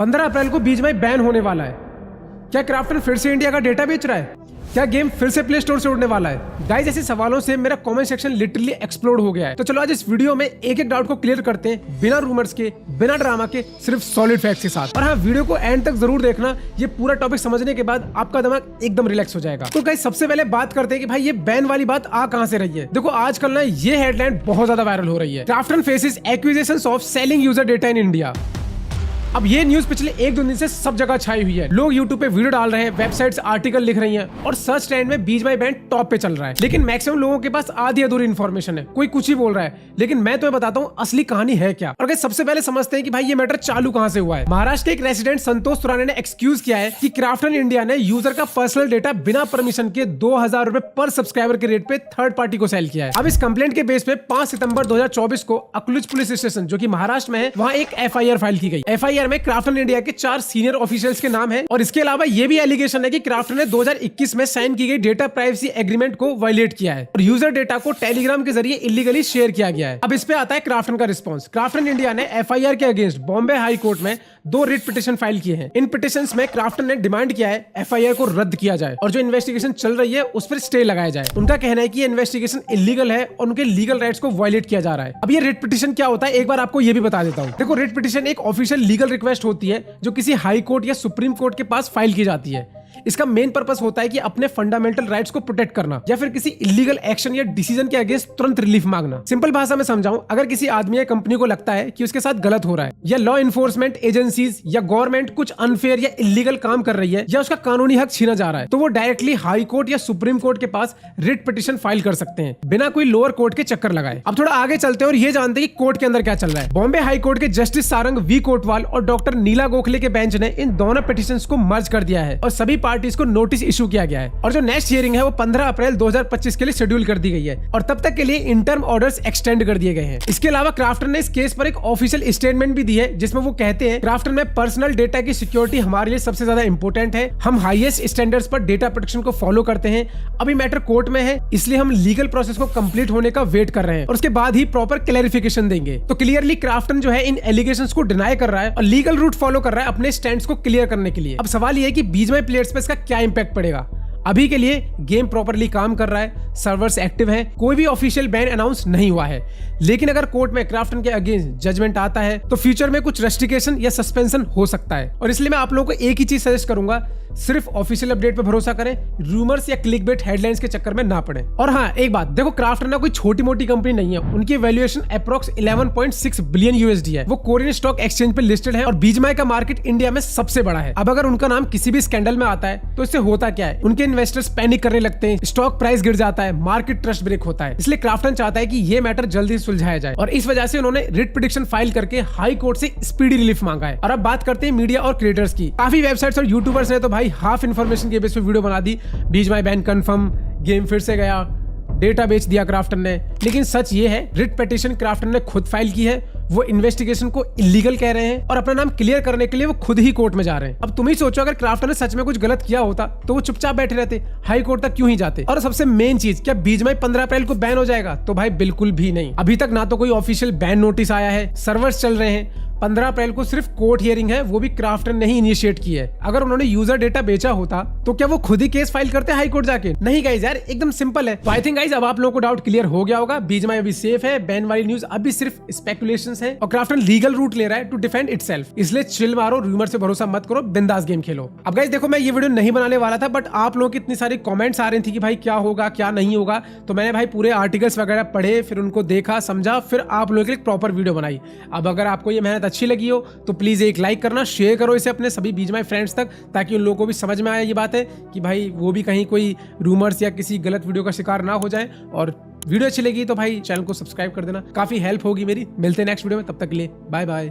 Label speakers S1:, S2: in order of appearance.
S1: 15 अप्रैल को BGMI ban होने वाला है। क्या क्राफ्टन फिर से इंडिया का डेटा बेच रहा है? क्या गेम फिर से प्ले स्टोर से उड़ने वाला है? गाइस, ऐसे सवालों से मेरा कमेंट सेक्शन लिटरली एक्सप्लोड हो गया है। तो चलो आज इस वीडियो में एक एक डाउट को क्लियर करते हैं, बिना रूमर्स के, बिना ड्रामा के, सिर्फ सॉलिड फैक्ट्स के साथ। और हाँ, वीडियो को एंड तक जरूर देखना। ये पूरा टॉपिक समझने के बाद आपका दिमाग एकदम रिलैक्स हो जाएगा। तो गाइस, सबसे पहले बात करते हैं कि भाई ये बैन वाली बात आ कहां से रही है। देखो, आजकल ना ये हेडलाइन बहुत ज्यादा वायरल हो रही है। Krafton faces acquisitions of selling user data in India. अब ये न्यूज पिछले 1-2 दिन से सब जगह छाई हुई है। लोग यूट्यूब पे वीडियो डाल रहे हैं, वेबसाइट्स आर्टिकल लिख रही हैं और सर्च ट्रेंड में बीजीएमआई बैंड टॉप पे चल रहा है। लेकिन मैक्सिमम लोगों के पास आधी अधूरी इन्फॉर्मेशन है, कोई कुछ ही बोल रहा है। लेकिन मैं तुम्हें बताता हूँ असली कहानी है क्या। और सबसे पहले समझते हैं कि भाई ये मैटर चालू कहां से हुआ है। महाराष्ट्र के एक रेसिडेंट संतोष तुराने ने एक्सक्यूज किया है कि क्राफ्टन इंडिया ने यूजर का पर्सनल डेटा बिना परमिशन के 2000 रुपए पर सब्सक्राइबर के रेट पे थर्ड पार्टी को सेल किया है। अब इस कंप्लेंट के बेस पे 5 सितंबर 2024 को अकलूज पुलिस स्टेशन, जो कि महाराष्ट्र में है, वहां एक एफआईआर फाइल की गई। एफआईआर में क्राफ्टन इंडिया के 4 सीनियर ऑफिशियल्स के नाम है और इसके अलावा ये भी एलिगेशन है कि क्राफ्टन ने 2021 में साइन की गई डेटा प्राइवेसी एग्रीमेंट को वायलेट किया है और यूजर डेटा को टेलीग्राम के जरिए इलीगली शेयर किया गया है। अब इस पे आता है क्राफ्टन का रिस्पांस। क्राफ्टन इंडिया ने एफआईआर के अगेंस्ट बॉम्बे हाई कोर्ट में 2 रिट पिटिशन फाइल किए हैं। इन पिटिशंस में क्राफ्टन ने डिमांड किया है एफआईआर को रद्द किया जाए और जो इन्वेस्टिगेशन चल रही है उस पर स्टे लगाया जाए। उनका कहना है कि ये इन्वेस्टिगेशन इलीगल है और उनके लीगल राइट्स को वायलेट किया जा रहा है। अब ये रिट पिटिशन क्या होता है, एक बार आपको ये भी बता देता हूँ। देखो, रिट पिटिशन एक ऑफिशियल लीगल रिक्वेस्ट होती है जो किसी हाई कोर्ट या सुप्रीम कोर्ट के पास फाइल की जाती है। इसका मेन पर्पस होता है कि अपने फंडामेंटल राइट्स को प्रोटेक्ट करना या फिर किसी इलीगल एक्शन या डिसीजन के अगेंस्ट तुरंत रिलीफ मांगना। सिंपल भाषा में समझाऊं, अगर किसी आदमी या कंपनी को लगता है कि उसके साथ गलत हो रहा है या लॉ इन्फोर्समेंट एजेंसीज या गवर्नमेंट कुछ अनफेयर या इलीगल काम कर रही है या उसका कानूनी हक छीना जा रहा है, तो वो डायरेक्टली हाई कोर्ट या सुप्रीम कोर्ट के पास रिट पिटिशन फाइल कर सकते हैं बिना कोई लोअर कोर्ट के चक्कर लगाए। अब थोड़ा आगे चलते हैं और ये जानते हैं कि कोर्ट के अंदर क्या चल रहा है। बॉम्बे हाई कोर्ट के जस्टिस सारंग वी कोटवाल और डॉक्टर नीला गोखले के बेंच ने इन दोनों पिटिशंस को मर्ज कर दिया है और सभी पार्टीज को नोटिस इशू किया गया है। और जो नेक्स्ट हियरिंग है वो 15 अप्रैल 2025 के लिए शेड्यूल कर दी गई है और तब तक के लिए इंटर्म ऑर्डर्स एक्सटेंड कर दिए गए हैं। इसके अलावा क्राफ्टन ने इस केस पर एक ऑफिशियल स्टेटमेंट भी दी है जिसमें वो कहते हैं, क्राफ्टन में पर्सनल डेटा की सिक्योरिटी हमारे लिए सबसे ज्यादा इंपॉर्टेंट है। हम हाईएस्ट स्टैंडर्ड्स पर डेटा प्रोटेक्शन को फॉलो करते हैं। अभी मैटर कोर्ट में है, इसलिए हम लीगल प्रोसेस को कंप्लीट होने का वेट कर रहे हैं और उसके बाद ही प्रॉपर क्लैरिफिकेशन देंगे। तो क्लियरली क्राफ्टन जो है इन एलिगेशंस को डिनाई कर रहा है और लीगल रूट फॉलो कर रहा है अपने स्टैंड्स को क्लियर करने के लिए। अब सवाल ये है कि बीजीएमआई प्लेयर्स पे इसका क्या इंपैक्ट पड़ेगा। अभी के लिए गेम प्रॉपर्ली काम कर रहा है, सर्वर्स एक्टिव हैं, कोई भी ऑफिशियल बैन अनाउंस नहीं हुआ है। लेकिन अगर कोर्ट में क्राफ्टन के अगेंस्ट जजमेंट आता है तो फ्यूचर में कुछ रेस्ट्रिक्शन या सस्पेंशन हो सकता है। और इसलिए मैं आप लोगों को एक ही चीज सजेस्ट करूंगा, सिर्फ ऑफिशियल अपडेट पे भरोसा करें, रूमर्स या क्लिकबेट हेडलाइंस के चक्कर में ना पड़े। और हाँ, एक बात देखो, क्राफ्टन ना कोई छोटी मोटी कंपनी नहीं है। उनकी वैल्यूएशन अप्रॉक्स 11.6 बिलियन यूएसडी है। वो कोरियन स्टॉक एक्सचेंज पे लिस्टेड है और बीजीएमआई का मार्केट इंडिया में सबसे बड़ा है। अब अगर उनका नाम किसी भी स्कैंडल में आता है तो इससे होता क्या है, उनके इन्वेस्टर्स पैनिक करने लगते हैं, स्टॉक प्राइस गिर जाता है, मार्केट ट्रस्ट ब्रेक होता है। इसलिए क्राफ्टन चाहता है कि ये मैटर जल्दी सुलझाया जाए और इस वजह से उन्होंने रिट पिटिशन फाइल करके हाई कोर्ट से स्पीडी रिलीफ मांगा है। और अब बात करते हैं मीडिया और क्रिएटर्स की। काफी वेबसाइट्स और यूट्यूबर्स ने तो भाई हाफ इन्फॉर्मेशन के बेस पे वीडियो बना दी, बीजीएमआई बैन कंफर्म, गेम फिर से गया, डेटा बेच दिया क्राफ्टन ने। लेकिन सच ये है, रिट पिटिशन क्राफ्टन ने खुद फाइल की है। वो इन्वेस्टिगेशन को इलीगल कह रहे हैं और अपना नाम क्लियर करने के लिए वो खुद ही कोर्ट में जा रहे हैं। अब तुम ही सोचो, अगर क्राफ्टन ने सच में कुछ गलत किया होता तो वो चुपचाप बैठे रहते, हाई कोर्ट तक क्यों ही जाते। और सबसे मेन चीज, क्या बीजीएमआई 15 अप्रैल को बैन हो जाएगा? तो भाई बिल्कुल भी नहीं। अभी तक ना तो कोई ऑफिशियल बैन नोटिस आया है, सर्वर्स चल रहे हैं। 15 अप्रैल को सिर्फ कोर्ट हियरिंग है, वो भी क्राफ्टन ने ही इनिशिएट की है। अगर उन्होंने यूजर डेटा बेचा होता तो क्या वो खुद ही केस फाइल करते हाई कोर्ट जाके? नहीं गाइज यार, एकदम सिंपल है। तो आई थिंक गाइज अब आप लोगों को डाउट क्लियर हो गया होगा। बीजीएमआई अभी सेफ है, बैन वाली न्यूज अभी सिर्फ स्पेकुलेशंस है और क्राफ्टन लीगल रूट ले रहा है टू डिफेंड इटसेल्फ। इसलिए चिल मारो, रूमर से भरोसा मत करो, बिंदास गेम खेलो। अब गाइज देखो, मैं ये वीडियो नहीं बनाने वाला था, बट आप लोगों की इतनी सारी कमेंट्स आ रही थी कि भाई क्या होगा क्या नहीं होगा, तो मैंने भाई पूरे आर्टिकल्स वगैरह पढ़े, फिर उनको देखा समझा, फिर आप लोगों के लिए प्रॉपर वीडियो बनाई। अब अगर आपको ये मेहनत अच्छी लगी हो तो प्लीज एक लाइक करना, शेयर करो इसे अपने सभी बीजीएमआई फ्रेंड्स तक, ताकि उन लोगों को भी समझ में आए ये बात है कि भाई वो भी कहीं कोई रूमर्स या किसी गलत वीडियो का शिकार ना हो जाए। और वीडियो अच्छी लगी तो भाई चैनल को सब्सक्राइब कर देना, काफी हेल्प होगी मेरी। मिलते हैं नेक्स्ट वीडियो में, तब तक के लिए बाय बाय।